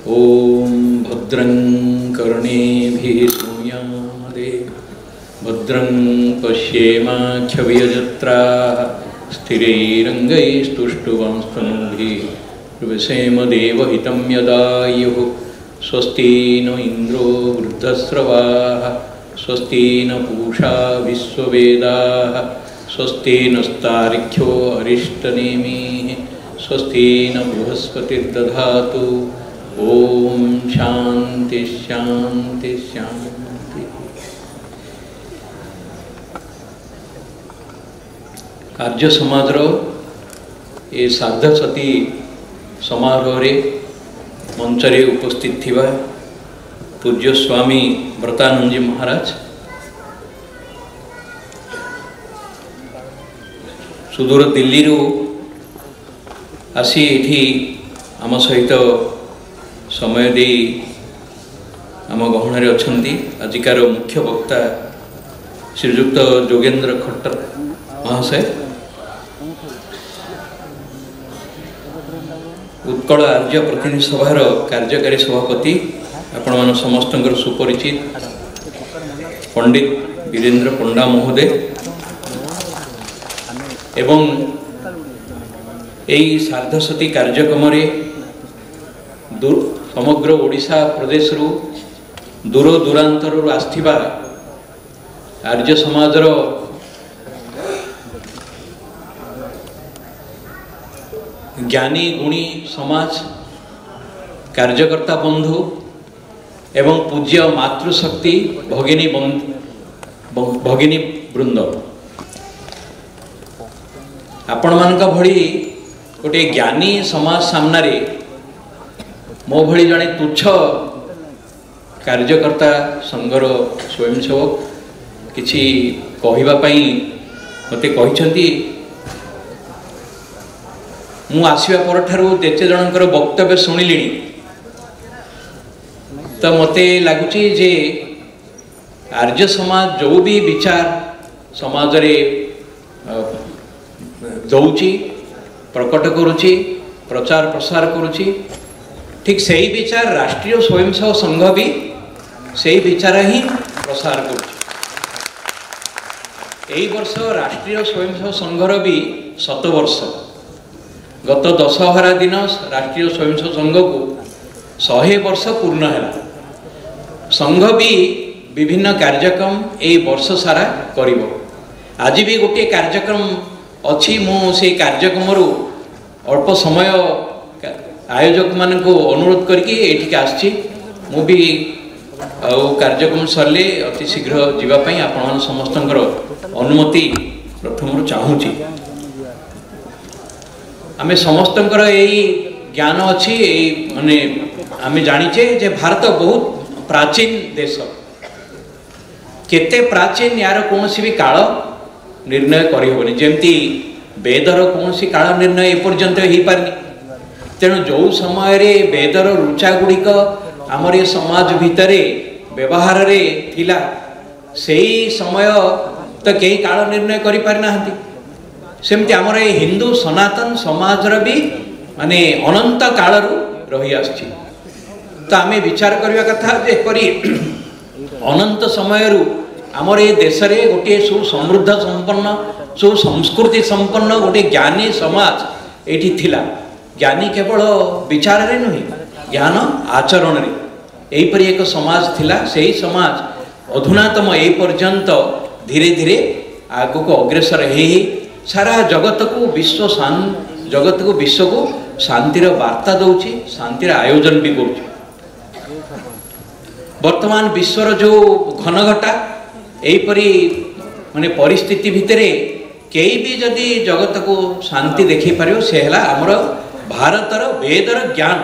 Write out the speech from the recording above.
ओम भद्रं कर्णेभिः शृणुयादेव भद्रं पश्येमाक्षभिर्यजत्राः स्थिरैरङ्गैस्तुष्टुवांस्तनूभिः विसेम देवहितं यदायुः स्वस्ति न इंद्रो वृद्धस्रवाः स्वस्ति न पूषा विश्ववेदाः स्वस्ति नस्तार्क्ष्यो अरिष्टनेमिः स्वस्ति न बृहस्पतिर्दधातु। ओम शांति शांति शांति। कार्य समाज ये सार्ध सती समारोह रे मंचरे उपस्थित थिबा पूज्य स्वामी व्रतानंद जी महाराज सुदूर दिल्ली रू आसी एठी आम सहित समय दे आम गहन अच्छी आजिकार मुख्य वक्ता श्रीजुक्त जोगेन्द्र खट्टर महाशय उत्कल आर्य प्रतिनिधि सभार कार्यकारी सभापति आपण मान समस्त सुपरिचित पंडित वीरेंद्र पंडा महोदय एवं यही सार्धशती कार्यक्रम समग्र ओडिशा प्रदेश रु दूर दूरांतर आसथिबा आर्य समाजर ज्ञानी गुणी समाज कार्यकर्ता बंधु एवं पूज्य मातृशक्ति भगिनी वृंद आपण मानक भली गोटे ज्ञानी समाज सामने मो भली जड़े तुच्छ कार्यकर्ता संघर स्वयंसेवक किछि कहिबापई मते कहिसंती मु आसीबा परठारु जेते जनकर वक्तव्य सुनिलिनी तो मते लागुची जे आर्य समाज जो भी विचार समाज रे दौची प्रकट करुची प्रचार प्रसार करुची ठीक सही विचार राष्ट्रीय स्वयंसेवक संघ भी सही विचार ही प्रसार करुची। एई वर्ष राष्ट्रीय स्वयंसेवक संघर भी 100 वर्ष गत दशहरा दिन राष्ट्रीय स्वयंसेवक संघ को 100 वर्ष पूर्ण है। संघ भी विभिन्न कार्यक्रम ए वर्ष सारा करिवो। आज भी गोटे कार्यक्रम अच्छी मु से कार्यक्रम अल्प समय आयोजक मान को अनुरोध करके एठिक आछि मु भी कार्यक्रम सरले अति शीघ्र जीवाई आपण समस्त अनुमति प्रथम चाहूँगी। आमे समस्त यही ज्ञान अच्छी माने आमे जानिचे जे भारत बहुत प्राचीन देश केते प्राचीन यार कौन भी काल निर्णय करहबनी जमती वेदर कौन काल निर्णय एपर्यंत हो पारनी तेणु जो समय रे वेदर रुचा गुड़िक आमर ये समाज भितर व्यवहार रे थिला सेही समय तो कई काल निर्णय करि पारि नाहंती सेमती आमर ये हिंदू सनातन समाज भी माने अनंत काल रही आछि तो आमे विचार करबा कथा जे परि अनंत समय आमर ये देश रे गोटे सुसमृद्ध संपन्न सुसंस्कृति संपन्न गोटे ज्ञानी समाज एठी थिला। ज्ञानी केवल विचार रे नुहे ज्ञान आचरण रे एहीपरि एक समाज थिला। सेही समाज अधुनातम ए पर्यंत धीरे धीरे आगो को अग्रसर हे सारा जगत को विश्व शांतिर वार्ता दौची शांतिर आयोजन भी करुची। वर्तमान विश्वर जो घनघटा एहीपरि माने परिस्थिति भितर कई भी जदि जगत को शांति देखी पारियो से हला हमर भारतर वेदर ज्ञान